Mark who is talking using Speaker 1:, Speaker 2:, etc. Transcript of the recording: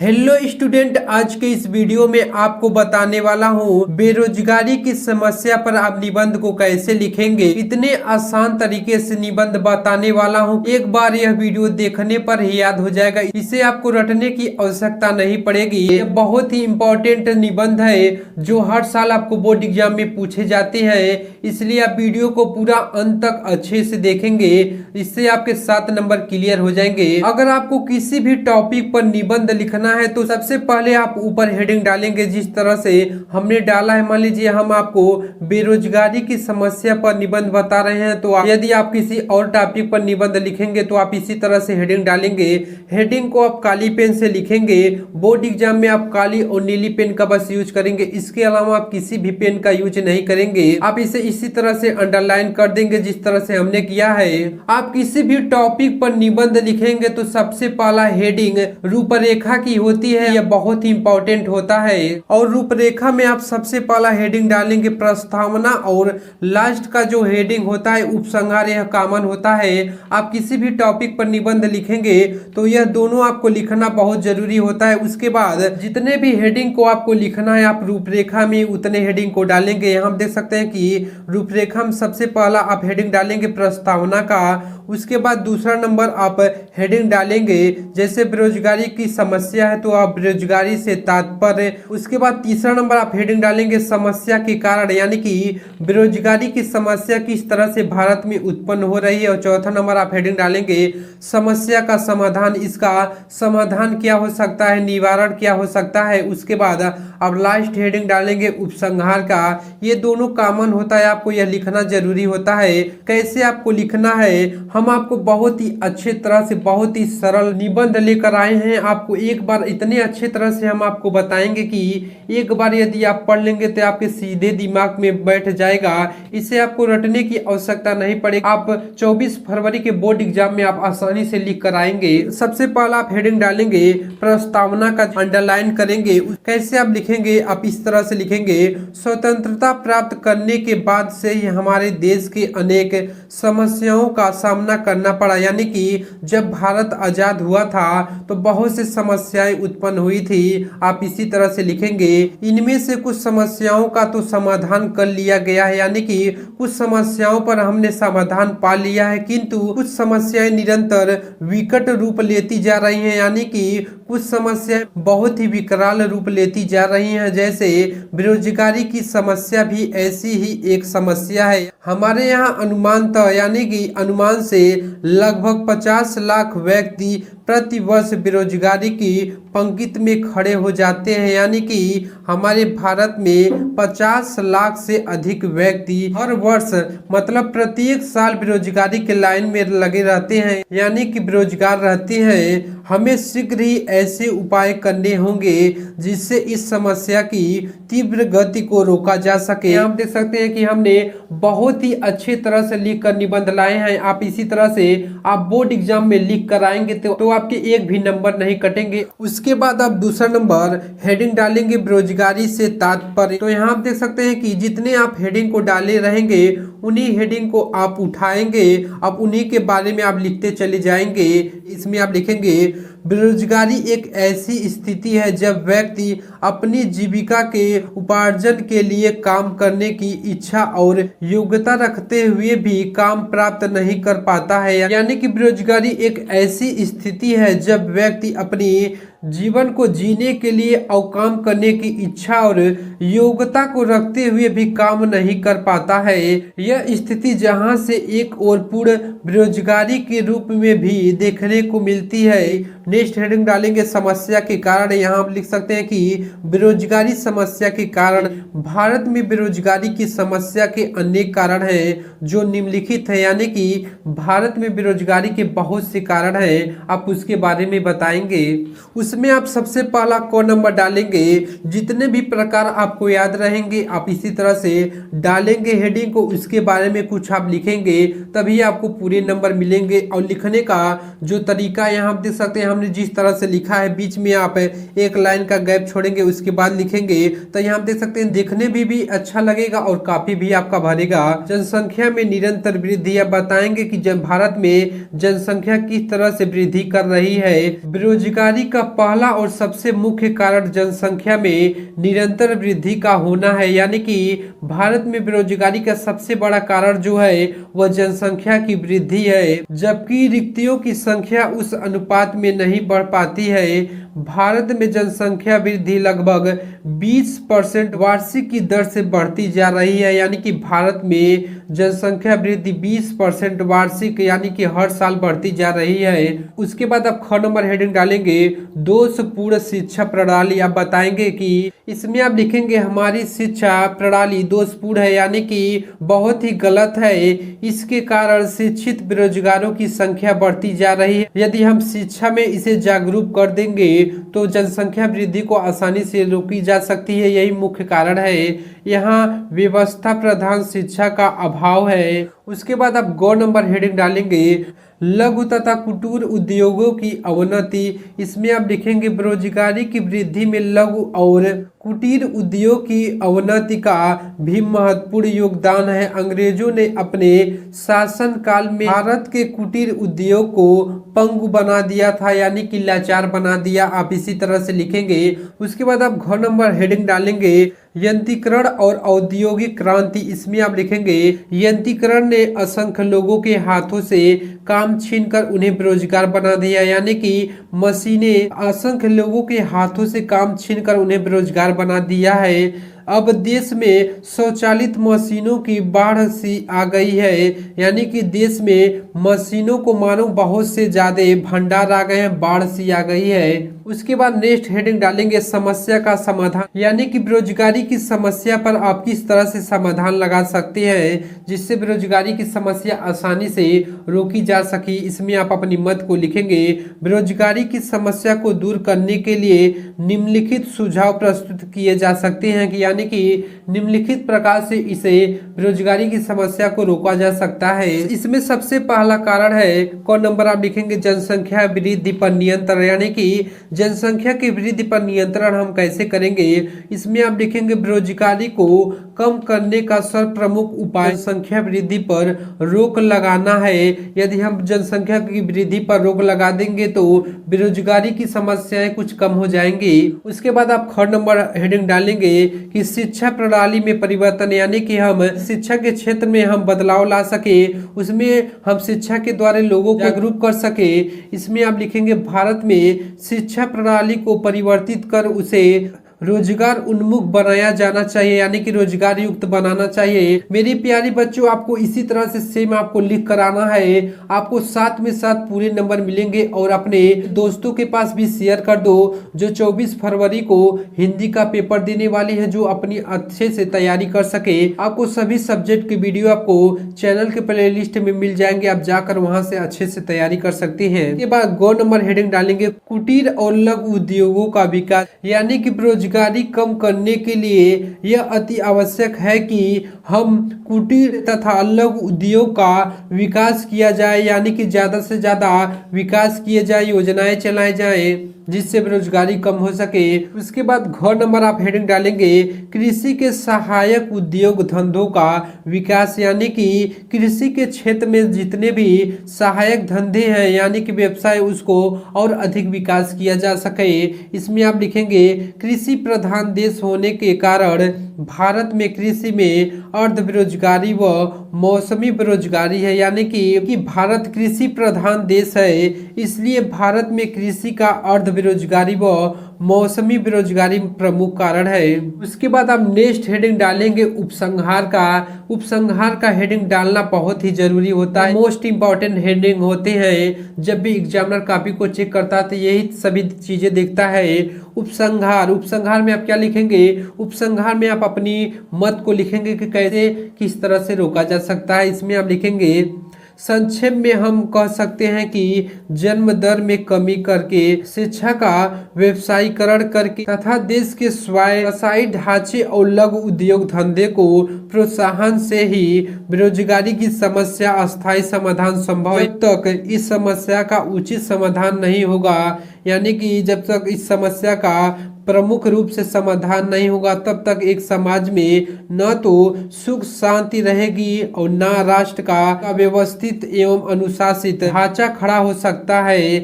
Speaker 1: Hello student, आज के इस वीडियो में आपको बताने वाला हूँ बेरोजगारी की समस्या पर आप निबंध को कैसे लिखेंगे। इतने आसान तरीके से निबंध बताने वाला हूँ, एक बार यह वीडियो देखने पर ही याद हो जाएगा। इसे आपको रटने की आवश्यकता नहीं पड़ेगी। यह बहुत ही इम्पोर्टेंट निबंध है जो हर साल आपको बोर्ड एग्जाम में पूछे जाते हैं, इसलिए आप वीडियो को पूरा अंत तक अच्छे से देखेंगे, इससे आपके 7 नंबर क्लियर हो जाएंगे। अगर आपको किसी भी टॉपिक पर निबंध लिखना है तो सबसे पहले आप ऊपर हेडिंग डालेंगे, जिस तरह से हमने डाला है। मान लीजिए हम आपको बेरोजगारी की समस्या पर निबंध बता रहे हैं, तो यदि आप किसी और टॉपिक पर निबंध लिखेंगे तो आप इसी तरह से हेडिंग डालेंगे। हेडिंग को आप काली पेन से लिखेंगे। बोर्ड एग्जाम में आप काली और नीली पेन का बस यूज करेंगे, इसके अलावा आप किसी भी पेन का यूज नहीं करेंगे। आप इसे इसी तरह से अंडरलाइन कर देंगे जिस तरह से हमने किया है। आप किसी भी टॉपिक पर निबंध लिखेंगे तो सबसे पहला हेडिंग रूपरेखा की होती है, यह बहुत ही इंपॉर्टेंट होता है। और रूपरेखा में आप सबसे पहला हेडिंग डालेंगे प्रस्तावना, और लास्ट का जो हेडिंग होता है उपसंहार, यह कॉमन होता है। आप किसी भी टॉपिक पर निबंध लिखेंगे तो यह दोनों आपको लिखना बहुत जरूरी होता है। उसके बाद जितने भी हेडिंग को आपको लिखना है आप रूपरेखा में उतने हेडिंग को डालेंगे। यहाँ हम देख सकते हैं कि रूपरेखा में सबसे पहला आप हेडिंग डालेंगे प्रस्तावना का, उसके बाद दूसरा नंबर आप हेडिंग डालेंगे जैसे बेरोजगारी की समस्या है तो आप बेरोजगारी से तात्पर्य। उसके बाद तीसरा नंबर आप हेडिंग डालेंगे समस्या के कारण, यानी कि बेरोजगारी की समस्या किस तरह से भारत में उत्पन्न हो रही है। और चौथा नंबर आप हेडिंग डालेंगे समस्या का समाधान, इसका समाधान क्या हो सकता है, निवारण क्या हो सकता है। उसके बाद आप लास्ट हेडिंग डालेंगे उपसंहार का। ये दोनों कॉमन होता है, आपको यह लिखना जरूरी होता है। कैसे आपको लिखना है, हम आपको बहुत ही अच्छे तरह से बहुत ही सरल निबंध लेकर आए हैं। आपको एक बार इतने अच्छे तरह से हम आपको बताएंगे कि एक बार यदि आप पढ़ लेंगे तो आपके सीधे दिमाग में बैठ जाएगा। इसे आपको रटने की आवश्यकता नहीं पड़ेगी। आप 24 फरवरी के बोर्ड एग्जाम में आप आसानी से लिख कर आएंगे। सबसे पहला आप हेडिंग डालेंगे प्रस्तावना का, अंडरलाइन करेंगे। कैसे आप लिखेंगे, आप इस तरह से लिखेंगे स्वतंत्रता प्राप्त करने के बाद से ही हमारे देश के अनेक समस्याओं का सामना करना पड़ा, यानी कि जब भारत आजाद हुआ था तो बहुत से समस्याएं उत्पन्न हुई थी। आप इसी तरह से लिखेंगे इनमें से कुछ समस्याओं का तो समाधान कर लिया गया है, यानी कि कुछ समस्याओं पर हमने समाधान पा लिया है, किंतु कुछ समस्याएं निरंतर विकट रूप लेती जा रही हैं, यानी कि कुछ समस्याएं बहुत ही विकराल रूप लेती जा रही हैं। जैसे बेरोजगारी की समस्या भी ऐसी ही एक समस्या है। हमारे यहाँ अनुमान था, यानी कि अनुमान से लगभग 50 लाख व्यक्ति प्रति वर्ष बेरोजगारी की पंक्ति में खड़े हो जाते हैं, यानी कि हमारे भारत में 50 लाख से अधिक व्यक्ति हर वर्ष मतलब प्रत्येक साल बेरोजगारी के लाइन में लगे रहते हैं, यानी कि बेरोजगार रहते हैं। हमें शीघ्र ही ऐसे उपाय करने होंगे जिससे इस समस्या की तीव्र गति को रोका जा सके। आप देख सकते हैं कि हमने बहुत ही अच्छे तरह से लिख कर निबंध लाए हैं। आप इसी तरह से आप बोर्ड एग्जाम में लिख कर आएंगे तो आपके एक भी नंबर नहीं कटेंगे। उसके बाद आप दूसरा नंबर हेडिंग डालेंगे बेरोजगारी से तात्पर्य। तो यहाँ आप देख सकते हैं कि जितने आप हेडिंग को डाले रहेंगे उन्हीं हेडिंग को आप उठाएंगे, अब उन्हीं के बारे में आप लिखते चले जाएंगे। इसमें आप लिखेंगे बेरोजगारी एक ऐसी स्थिति है जब व्यक्ति अपनी जीविका के उपार्जन के लिए काम करने की इच्छा और योग्यता रखते हुए भी काम प्राप्त नहीं कर पाता है, यानी कि बेरोजगारी एक ऐसी स्थिति है जब व्यक्ति अपनी जीवन को जीने के लिए और काम करने की इच्छा और योग्यता को रखते हुए भी काम नहीं कर पाता है। यह स्थिति जहां से एक और पूर्ण बेरोजगारी के रूप में भी देखने को मिलती है। नेक्स्ट हेडिंग डालेंगे समस्या के कारण। यहाँ आप लिख सकते हैं कि बेरोजगारी समस्या के कारण भारत में बेरोजगारी की समस्या के अनेक कारण हैं जो निम्नलिखित है, यानी कि भारत में बेरोजगारी के बहुत से कारण हैं, आप उसके बारे में बताएंगे। उसमें आप सबसे पहला क नंबर डालेंगे, जितने भी प्रकार आपको याद रहेंगे आप इसी तरह से डालेंगे हेडिंग को, उसके बारे में कुछ आप लिखेंगे, तभी आपको पूरे नंबर मिलेंगे। और लिखने का जो तरीका यहाँ आप देख सकते हैं, हमने जिस तरह से लिखा है बीच में आप एक लाइन का गैप छोड़ेंगे उसके बाद लिखेंगे, तो यहाँ आप देख सकते हैं देखने में भी अच्छा लगेगा और काफी भी आपका भरेगा। जनसंख्या में निरंतर वृद्धि, आप बताएंगे कि जब भारत में जनसंख्या किस तरह से वृद्धि कर रही है। बेरोजगारी का पहला और सबसे मुख्य कारण जनसंख्या में निरंतर वृद्धि का होना है, यानी कि भारत में बेरोजगारी का सबसे बड़ा कारण जो है वह जनसंख्या की वृद्धि है, जबकि रिक्तियों की संख्या उस अनुपात में नहीं बढ़ पाती है। भारत में जनसंख्या वृद्धि लगभग 20% वार्षिक की दर से बढ़ती जा रही है, यानी कि भारत में जनसंख्या वृद्धि 20% वार्षिक यानी कि हर साल बढ़ती जा रही है। उसके बाद आप ख नंबर हेडिंग डालेंगे दोषपूर्ण शिक्षा प्रणाली। आप बताएंगे कि इसमें आप लिखेंगे हमारी शिक्षा प्रणाली दोषपूर्ण है, यानी कि बहुत ही गलत है। इसके कारण शिक्षित बेरोजगारों की संख्या बढ़ती जा रही है। यदि हम शिक्षा में इसे जागरूक कर देंगे तो जनसंख्या वृद्धि को आसानी से रोकी जा सकती है। यही मुख्य कारण है। यहाँ व्यवस्था प्रधान शिक्षा का अभाव है। उसके बाद आप ग नंबर हेडिंग डालेंगे लघु तथा कुटीर उद्योगों की अवनति। इसमें आप लिखेंगे बेरोजगारी की वृद्धि में लघु और कुटीर उद्योग की अवनति का भी महत्वपूर्ण योगदान है। अंग्रेजों ने अपने शासन काल में भारत के कुटीर उद्योग को पंगु बना दिया था, यानी कि लाचार बना दिया। आप इसी तरह से लिखेंगे। उसके बाद आप घ नंबर हेडिंग डालेंगे यंत्रीकरण और औद्योगिक क्रांति। इसमें आप लिखेंगे यंत्रीकरण ने असंख्य लोगों के हाथों से काम छीनकर उन्हें बेरोजगार बना दिया, यानी कि मशीनें असंख्य लोगों के हाथों से काम छीनकर उन्हें बेरोजगार बना दिया है। अब देश में स्वचालित मशीनों की बाढ़ सी आ गई है, यानी कि देश में मशीनों को मानो बहुत से ज्यादा भंडार आ गए हैं, बाढ़ सी आ गई है। उसके बाद नेक्स्ट हेडिंग डालेंगे समस्या का समाधान, यानी कि बेरोजगारी की समस्या पर आप किस तरह से समाधान लगा सकते हैं जिससे बेरोजगारी की समस्या आसानी से रोकी जा सके। इसमें आप अपनी मत को लिखेंगे। बेरोजगारी की समस्या को दूर करने के लिए निम्नलिखित सुझाव प्रस्तुत किए जा सकते हैं कि यानी कि निम्नलिखित प्रकार से इसे बेरोजगारी की समस्या को रोका जा सकता है। इसमें सबसे पहला कारण है क नंबर आप लिखेंगे जनसंख्या वृद्धि पर नियंत्रण, यानी कि जनसंख्या की वृद्धि पर नियंत्रण हम कैसे करेंगे। इसमें आप लिखेंगे बेरोजगारी को कम करने का सर्वप्रमुख उपाय जनसंख्या वृद्धि पर रोक लगाना है। यदि हम जनसंख्या की वृद्धि पर रोक लगा देंगे तो बेरोजगारी की समस्याएं कुछ कम हो जाएंगी। उसके बाद आप ख नंबर हेडिंग डालेंगे कि शिक्षा प्रणाली में परिवर्तन, यानी कि हम शिक्षा के क्षेत्र में हम बदलाव ला सके, उसमें हम शिक्षा के द्वारा लोगों को जागरूक कर सके। इसमें आप लिखेंगे भारत में शिक्षा प्रणाली को परिवर्तित कर उसे रोजगार उन्मुख बनाया जाना चाहिए, यानी कि रोजगार युक्त बनाना चाहिए। मेरी प्यारी बच्चों, आपको इसी तरह से सेम आपको लिख कर आना है। आपको साथ में साथ पूरे नंबर मिलेंगे और अपने दोस्तों के पास भी शेयर कर दो जो 24 फरवरी को हिंदी का पेपर देने वाली है, जो अपनी अच्छे से तैयारी कर सके। आपको सभी सब्जेक्ट की वीडियो आपको चैनल के प्ले लिस्ट में मिल जाएंगे, आप जाकर वहां से अच्छे से तैयारी कर सकते हैं। इसके बाद ग नंबर हेडिंग डालेंगे कुटीर और लघु उद्योगों का विकास, यानी कि बेरोजगारी कम करने के लिए यह अति आवश्यक है कि हम कुटीर तथा लघु उद्योग का विकास किया जाए, यानी कि ज्यादा से ज्यादा विकास किए जाए, योजनाएं चलाई जाए जिससे बेरोजगारी कम हो सके। उसके बाद घ नंबर आप हेडिंग डालेंगे कृषि के सहायक उद्योग धंधों का विकास, यानी कि कृषि के क्षेत्र में जितने भी सहायक धंधे हैं यानी कि व्यवसाय, उसको और अधिक विकास किया जा सके। इसमें आप लिखेंगे कृषि प्रधान देश होने के कारण भारत में कृषि में अर्ध बेरोजगारी व मौसमी बेरोजगारी है, यानी कि भारत कृषि प्रधान देश है, इसलिए भारत में कृषि का अर्ध बेरोजगारी व मौसमी बेरोजगारी प्रमुख कारण है। उसके बाद आप नेक्स्ट हेडिंग डालेंगे उपसंहार का। उपसंहार का हेडिंग डालना बहुत ही जरूरी होता है, मोस्ट इंपॉर्टेंट हेडिंग होते हैं। जब भी एग्जामिनर कॉपी को चेक करता है तो यही सभी चीजें देखता है। उपसंहार, उपसंहार में आप क्या लिखेंगे, उपसंहार में आप अपनी मत को लिखेंगे कि कैसे किस तरह से रोका जा सकता है। इसमें आप लिखेंगे संक्षेप में हम कह सकते हैं कि जन्म दर में कमी करके, शिक्षा का व्यवसायीकरण करके तथा देश के व्यवसायी ढांचे और लघु उद्योग धंधे को प्रोत्साहन से ही बेरोजगारी की समस्या अस्थायी समाधान संभव है। जब तक इस समस्या का उचित समाधान नहीं होगा, यानी कि जब तक इस समस्या का प्रमुख रूप से समाधान नहीं होगा तब तक एक समाज में न तो सुख शांति रहेगी और न राष्ट्र का व्यवस्थित एवं अनुशासित ढांचा खड़ा हो सकता है।